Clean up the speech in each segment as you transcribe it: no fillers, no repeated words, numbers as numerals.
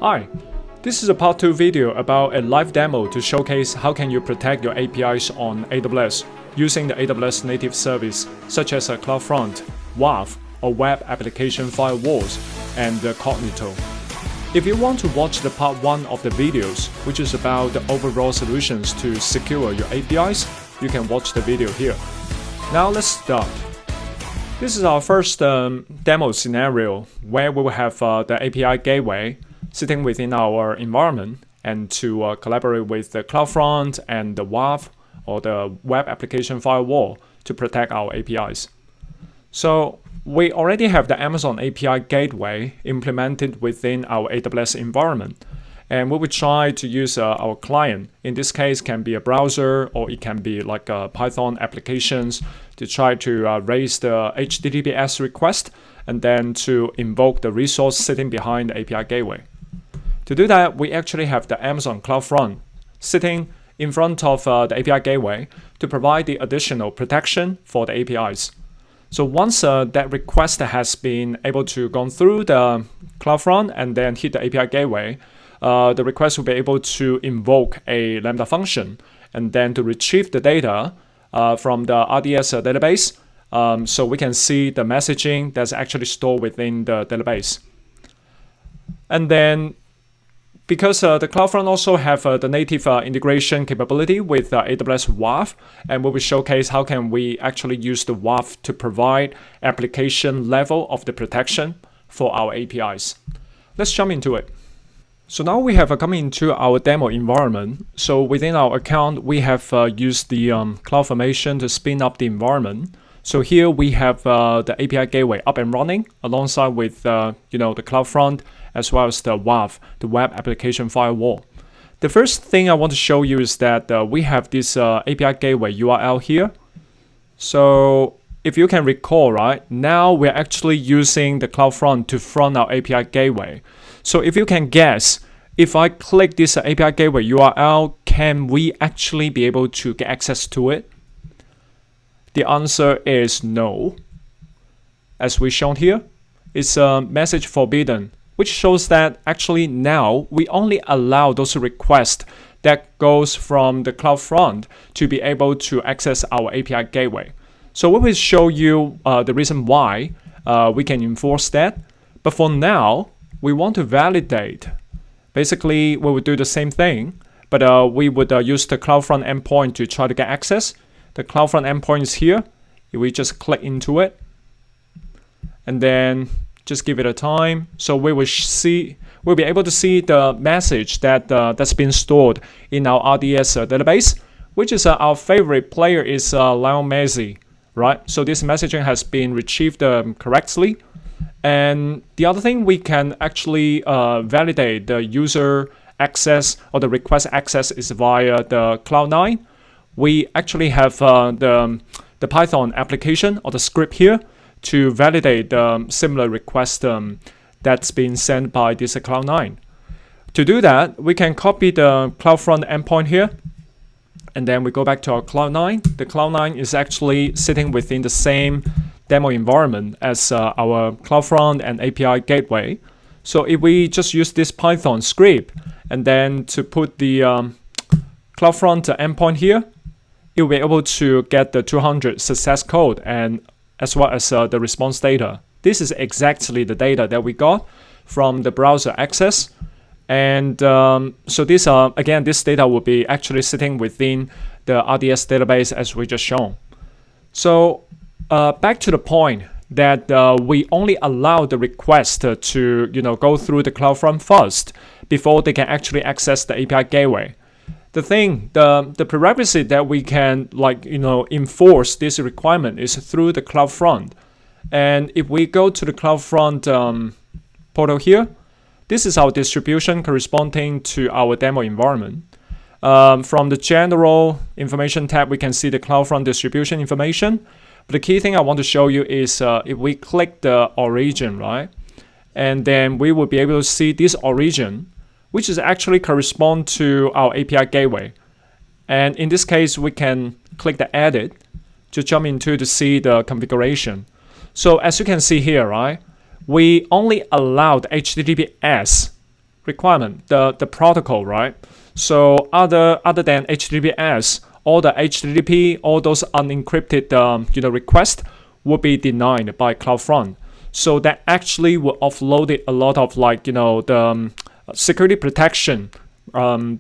Hi, this is a part 2 video about a live demo to showcase how can you protect your APIs on AWS using the AWS native service such as a CloudFront, WAF, or Web Application Firewalls, and the Cognito. If you want to watch the part 1 of the videos, which is about the overall solutions to secure your APIs, you can watch the video here. Now let's start. This is our first demo scenario where we will have the API gateway sitting within our environment and to collaborate with the CloudFront and the WAF or the Web Application Firewall to protect our APIs. So we already have the Amazon API gateway implemented within our AWS environment, and we will try to use our client. In this case, can be a browser or it can be like Python applications to try to raise the HTTPS request and then to invoke the resource sitting behind the API gateway. To do that, we actually have the Amazon CloudFront sitting in front of the API gateway to provide the additional protection for the APIs. So once that request has been able to go through the CloudFront and then hit the API gateway, the request will be able to invoke a Lambda function and then to retrieve the data from the RDS database, so we can see the messaging that's actually stored within the database. And then because the CloudFront also have the native integration capability with AWS WAF, and we will showcase how can we actually use the WAF to provide application level of the protection for our APIs. Let's jump into it. So now we have come into our demo environment. So within our account, we have used the CloudFormation to spin up the environment. So here we have the API gateway up and running alongside with the CloudFront as well as the WAF, the Web Application Firewall. The first thing I want to show you is that we have this API gateway URL here. So if you can recall, right, now we're actually using the CloudFront to front our API gateway. So if you can guess, if I click this API gateway URL, can we actually be able to get access to it? The answer is no. As we shown here, it's a message forbidden, which shows that actually now we only allow those requests that goes from the CloudFront to be able to access our API gateway. So we will show you the reason why we can enforce that. But for now, we want to validate. Basically, we would do the same thing, but we would use the CloudFront endpoint to try to get access. The CloudFront endpoint is here. We just click into it, and then just give it a time. So we'll be able to see the message that's been stored in our RDS database, which is our favorite player is Lionel Messi, right? So this messaging has been retrieved correctly. And the other thing, we can actually validate the user access or the request access is via the Cloud9. We actually have the Python application or the script here to validate the similar request that's been sent by this Cloud9. To do that, we can copy the CloudFront endpoint here, and then we go back to our Cloud9. The Cloud9 is actually sitting within the same demo environment as our CloudFront and API gateway. So if we just use this Python script and then to put the CloudFront endpoint here, you'll be able to get the 200 success code and as well as the response data. This is exactly the data that we got from the browser access. And so this again, this data will be actually sitting within the RDS database as we just shown. So back to the point that we only allow the request to go through the CloudFront first before they can actually access the API gateway. The prerequisite that we can enforce this requirement is through the CloudFront. And if we go to the CloudFront portal here, this is our distribution corresponding to our demo environment. From the general information tab, we can see the CloudFront distribution information. But the key thing I want to show you is if we click the origin, right? And then we will be able to see this origin, which is actually correspond to our API gateway. And in this case, we can click the edit to jump into to see the configuration. So as you can see here, right, we only allowed HTTPS requirement, the protocol, right? So other than HTTPS, all the HTTP, all those unencrypted requests will be denied by CloudFront. So that actually will offload a lot of the security protection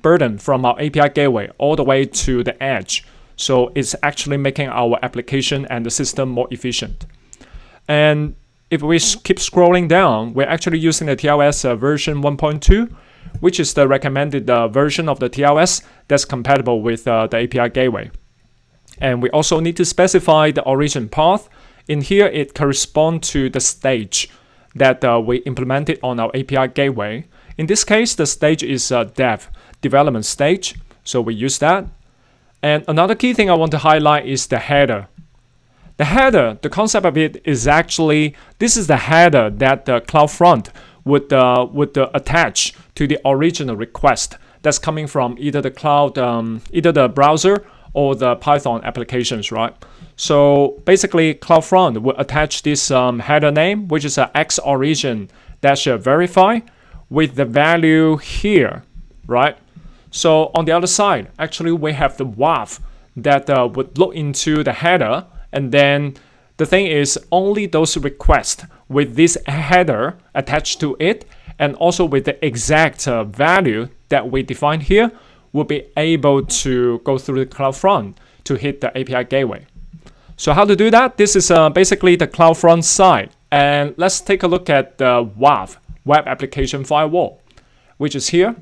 burden from our API gateway all the way to the edge. So it's actually making our application and the system more efficient. And if we keep scrolling down, we're actually using the TLS version 1.2, which is the recommended version of the TLS that's compatible with the API gateway. And we also need to specify the origin path. In here, it corresponds to the stage that we implemented on our API gateway. In this case, the stage is development stage, so we use that. And another key thing I want to highlight is the header. The header, the concept of it is actually, this is the header that the CloudFront would attach to the original request that's coming from either the cloud, either the browser or the Python applications, right? So basically, CloudFront will attach this header name, which is a xorigin-verify with the value here, right? So on the other side, actually, we have the WAF that would look into the header. And then the thing is, only those requests with this header attached to it and also with the exact value that we define here will be able to go through the CloudFront to hit the API gateway. So how to do that? This is basically the CloudFront side. And let's take a look at the WAF, Web Application Firewall, which is here.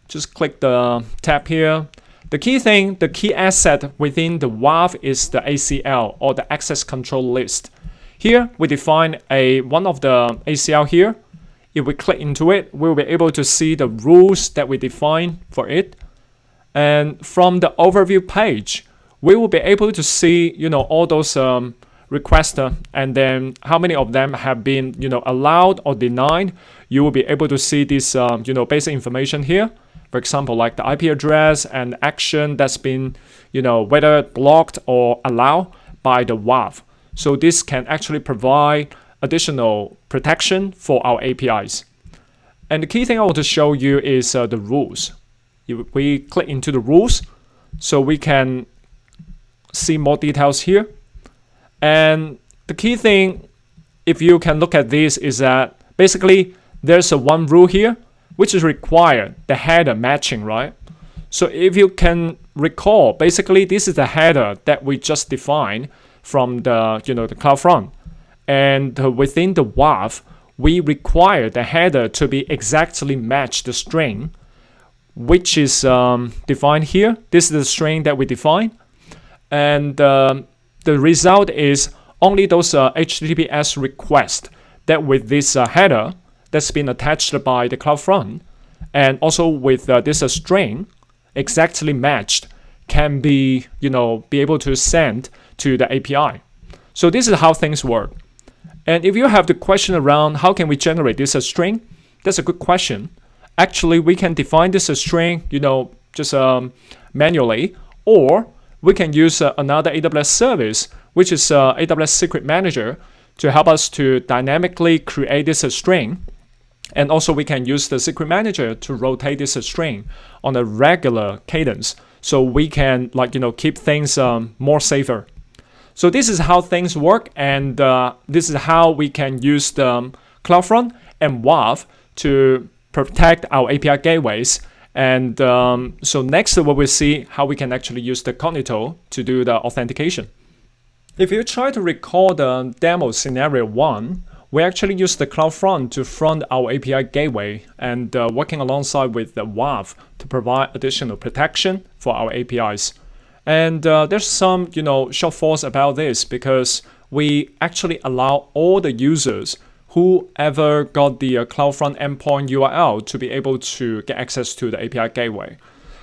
Just click the tab here. The key thing, the key asset within the WAF is the ACL, or the access control list. Here, we define one of the ACL here. If we click into it, we'll be able to see the rules that we define for it. And from the overview page, we will be able to see, all those requests and then how many of them have been, allowed or denied. You will be able to see this, basic information here. For example, like the IP address and action that's been, whether blocked or allowed by the WAF. So this can actually provide additional protection for our APIs. And the key thing I want to show you is the rules. If we click into the rules, so we can see more details here. And the key thing, if you can look at this, is that basically there's one rule here, which is required, the header matching, right? So if you can recall, basically this is the header that we just defined from the, the CloudFront. And within the WAF, we require the header to be exactly match the string, which is defined here. This is the string that we define. And the result is only those HTTPS requests that with this header that's been attached by the CloudFront, and also with this string exactly matched, can be able to send to the API. So this is how things work. And if you have the question around how can we generate this string, that's a good question. Actually, we can define this string, just manually, or we can use another AWS service, which is AWS Secret Manager, to help us to dynamically create this string. And also we can use the Secret Manager to rotate this string on a regular cadence, so we can keep things more safer. So this is how things work, and this is how we can use the CloudFront and WAF to protect our API gateways. And so next we will see how we can actually use the Cognito to do the authentication. If you try to recall the demo scenario 1, we actually use the CloudFront to front our API gateway and working alongside with the WAF to provide additional protection for our APIs. And there's some, shortfalls about this, because we actually allow all the users whoever got the CloudFront endpoint URL to be able to get access to the API gateway.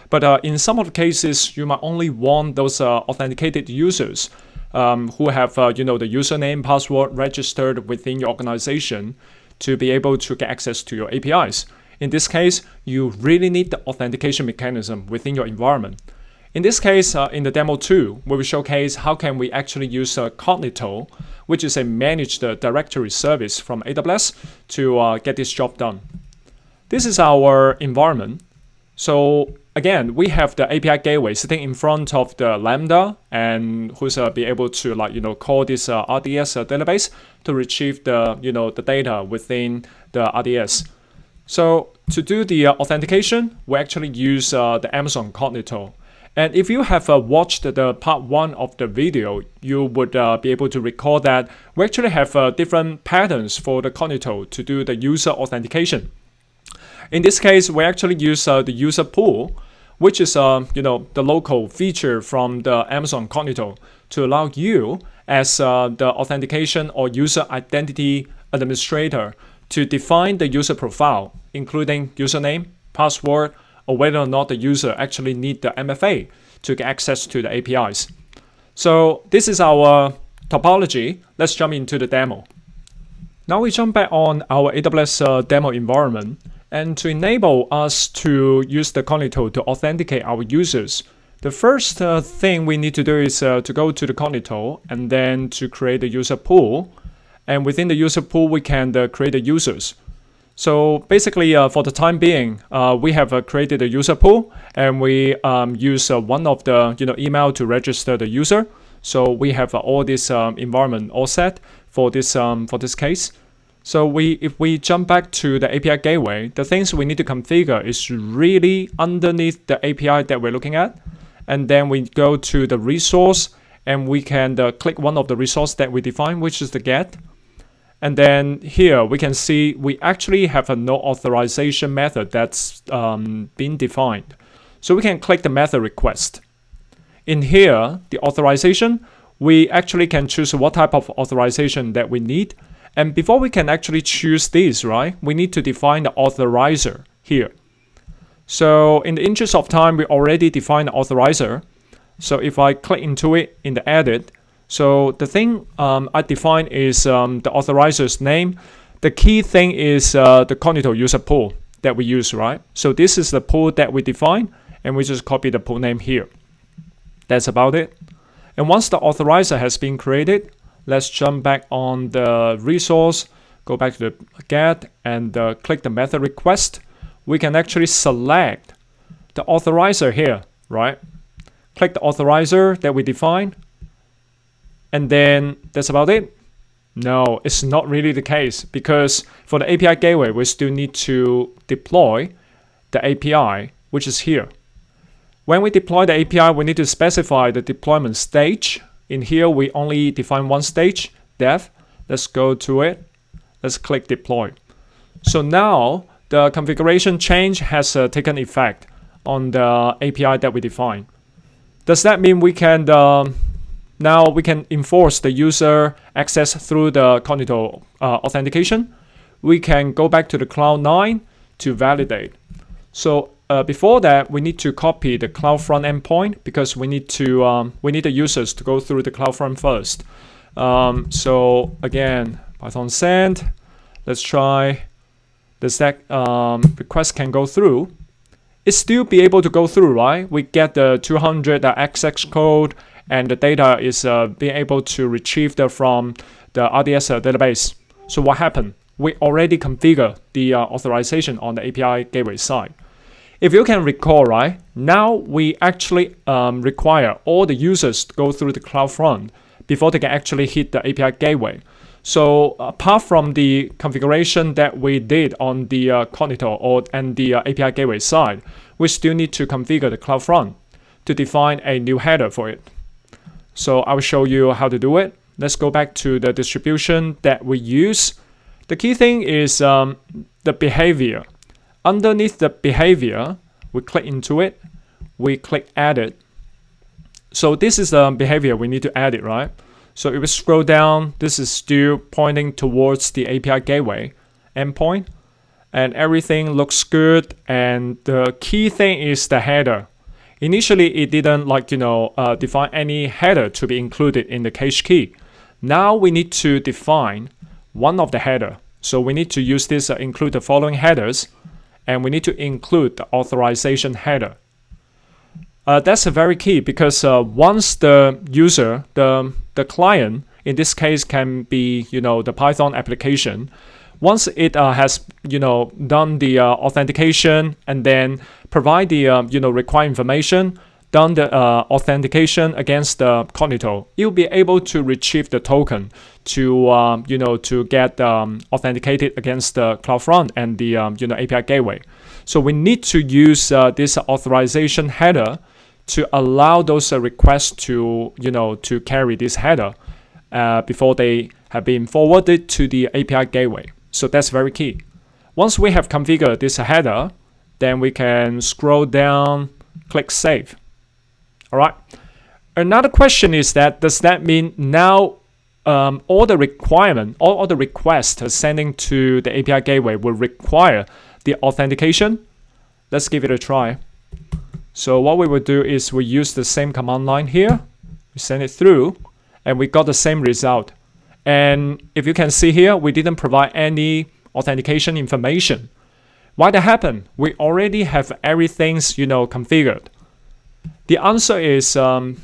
But in some of the cases, you might only want those authenticated users who have the username, password registered within your organization to be able to get access to your APIs. In this case, you really need the authentication mechanism within your environment. In this case, in the demo 2, we will showcase how can we actually use Cognito, which is a managed directory service from AWS, to get this job done. This is our environment. So again, we have the API gateway sitting in front of the Lambda, and who's be able to call this RDS database to retrieve the the data within the RDS. So to do the authentication, we actually use the Amazon Cognito. And if you have watched the part 1 of the video, you would be able to recall that we actually have different patterns for the Cognito to do the user authentication. In this case, we actually use the user pool, which is the local feature from the Amazon Cognito to allow you as the authentication or user identity administrator to define the user profile, including username, password, or whether or not the user actually need the MFA to get access to the APIs. So this is our topology. Let's jump into the demo. Now we jump back on our AWS demo environment. And to enable us to use the Cognito to authenticate our users, the first thing we need to do is to go to the Cognito and then to create a user pool. And within the user pool, we can create the users. So basically, for the time being, we have created a user pool, and we use one of the email to register the user. So we have all this environment all set for this case. So if we jump back to the API gateway, the things we need to configure is really underneath the API that we're looking at, and then we go to the resource, and we can click one of the resource that we define, which is the get. And then here we can see we actually have a no authorization method that's been defined. So we can click the method request. In here, the authorization, we actually can choose what type of authorization that we need. And before we can actually choose this, right, we need to define the authorizer here. So in the interest of time, we already defined the authorizer. So if I click into it in the edit, so the thing I define is the authorizer's name. The key thing is the Cognito user pool that we use, right? So this is the pool that we define, and we just copy the pool name here. That's about it. And once the authorizer has been created, let's jump back on the resource, go back to the get, and click the method request. We can actually select the authorizer here, right? Click the authorizer that we define. And then that's about it. No, it's not really the case, because for the API gateway, we still need to deploy the API, which is here. When we deploy the API, we need to specify the deployment stage. In here, we only define one stage, dev. Let's go to it. Let's click deploy. So now the configuration change has taken effect on the API that we define. Does that mean we can now we can enforce the user access through the Cognito authentication? We can go back to the Cloud9 to validate. So before that, we need to copy the CloudFront endpoint, because we need the users to go through the CloudFront first. So again, Python send. Let's try. Does that request can go through? It still be able to go through, right? We get the 200 XX code, and the data is being able to retrieve from the RDS database. So what happened? We already configure the authorization on the API gateway side. If you can recall, right, now we actually require all the users to go through the CloudFront before they can actually hit the API gateway. So apart from the configuration that we did on the Cognito and the API gateway side, we still need to configure the CloudFront to define a new header for it. So I will show you how to do it. Let's go back to the distribution that we use. The key thing is the behavior. Underneath the behavior, we click into it. We click edit. So this is the behavior we need to edit, right? So if we scroll down, this is still pointing towards the API gateway endpoint, and everything looks good. And the key thing is the header. Initially, it didn't define any header to be included in the cache key. Now we need to define one of the header. So we need to use this include the following headers, and we need to include the authorization header. That's very key, because once the user, the client, in this case can be the Python application, Once it has done the authentication and then provide the required information, done the authentication against the Cognito, you'll be able to retrieve the token to get authenticated against the CloudFront and the API gateway. So we need to use this authorization header to allow those requests to carry this header before they have been forwarded to the API gateway. So that's very key. Once we have configured this header, then we can scroll down, click Save. All right. Another question is that does that mean now all the requests sending to the API gateway will require the authentication? Let's give it a try. So what we will do is we use the same command line here. We send it through, and we got the same result. And if you can see here, we didn't provide any authentication information. Why that happened? We already have everything configured. The answer is the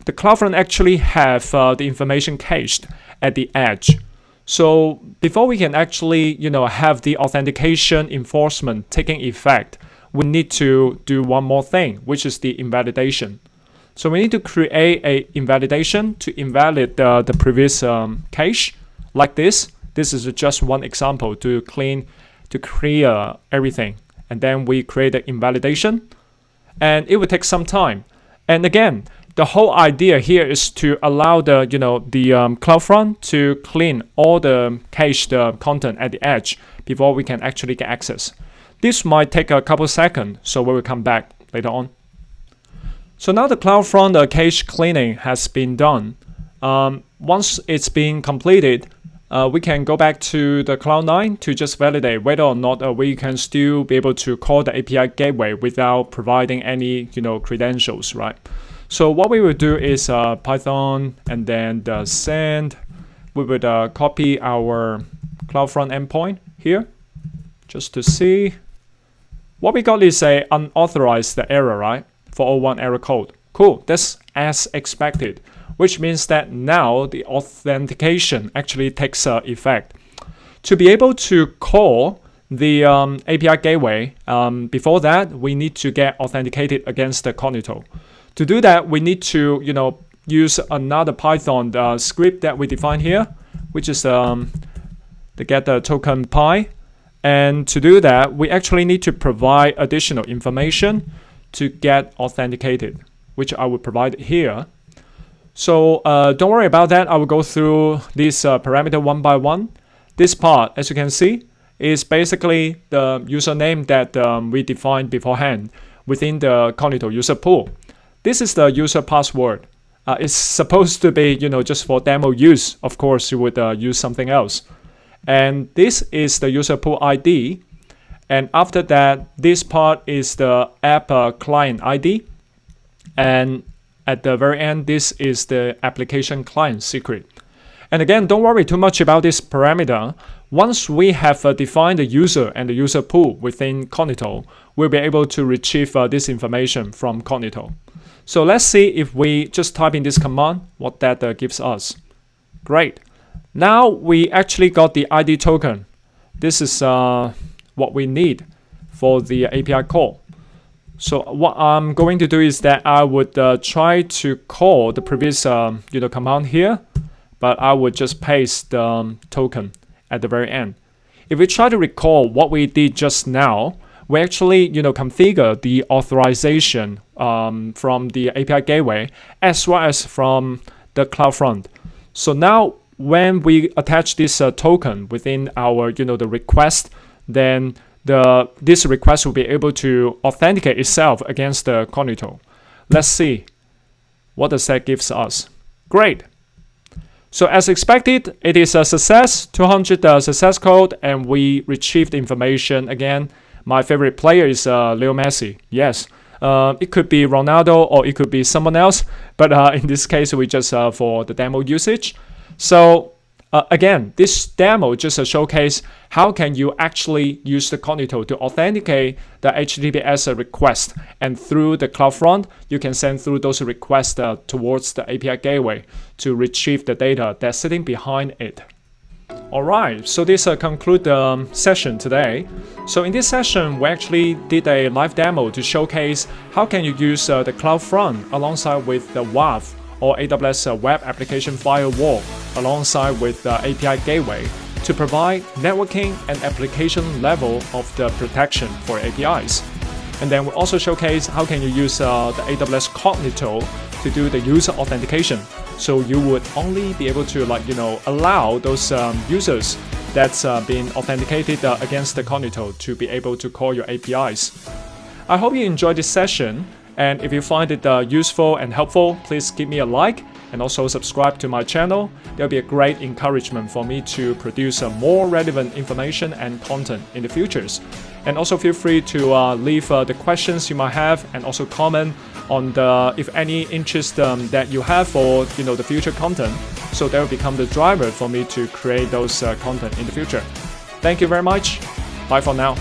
CloudFront actually have the information cached at the edge. So before we can actually have the authentication enforcement taking effect, we need to do one more thing, which is the invalidation. So we need to create a invalidation to invalidate the previous cache like this. This is just one example to clear everything. And then we create the invalidation, and it will take some time. And again, the whole idea here is to allow the CloudFront to clean all the cached content at the edge before we can actually get access. This might take a couple seconds, so we will come back later on. So now the CloudFront cache cleaning has been done. Once it's been completed, we can go back to the Cloud9 to just validate whether or not we can still be able to call the API gateway without providing any credentials, right? So what we will do is Python and then the send. We would copy our CloudFront endpoint here just to see. What we got is a unauthorized error, right? 401 error code. Cool, that's as expected, which means that now the authentication actually takes effect. To be able to call the API gateway, before that, we need to get authenticated against the Cognito. To do that, we need to use another Python script that we define here, which is the get the token pi. And to do that, we actually need to provide additional information to get authenticated, which I will provide here. So don't worry about that. I will go through this parameter one by one. This part, as you can see, is basically the username that we defined beforehand within the Cognito user pool. This is the user password. It's supposed to be, just for demo use. Of course, you would use something else. And this is the user pool ID. And after that, this part is the app client ID. And at the very end, this is the application client secret. And again, don't worry too much about this parameter. Once we have defined the user and the user pool within Cognito, we'll be able to retrieve this information from Cognito. So let's see if we just type in this command, what that gives us. Great. Now we actually got the ID token. This is what we need for the API call. So what I'm going to do is that I would try to call the previous command here, but I would just paste the token at the very end. If we try to recall what we did just now, we actually configure the authorization from the API gateway as well as from the CloudFront. So now when we attach this token within our the request, then this request will be able to authenticate itself against the Cognito. Let's see what does that gives us. Great. So as expected, it is a success, 200 success code, and we retrieved information again. My favorite player is Leo Messi. Yes, it could be Ronaldo or it could be someone else, but in this case, we just for the demo usage. So again, this demo just showcase how can you actually use the Cognito to authenticate the HTTPS request, and through the CloudFront, you can send through those requests towards the API gateway to retrieve the data that's sitting behind it. Alright, so this concludes the session today. So in this session, we actually did a live demo to showcase how can you use the CloudFront alongside with the WAF or AWS Web Application Firewall alongside with the API Gateway to provide networking and application level of the protection for APIs. And then we also showcase how can you use the AWS Cognito to do the user authentication. So you would only be able to allow those users that's been authenticated against the Cognito to be able to call your APIs. I hope you enjoyed this session, and if you find it useful and helpful, please give me a like and also subscribe to my channel. There'll be a great encouragement for me to produce more relevant information and content in the futures. And also feel free to leave the questions you might have, and also comment on if any interest that you have for the future content. So that will become the driver for me to create those content in the future. Thank you very much. Bye for now.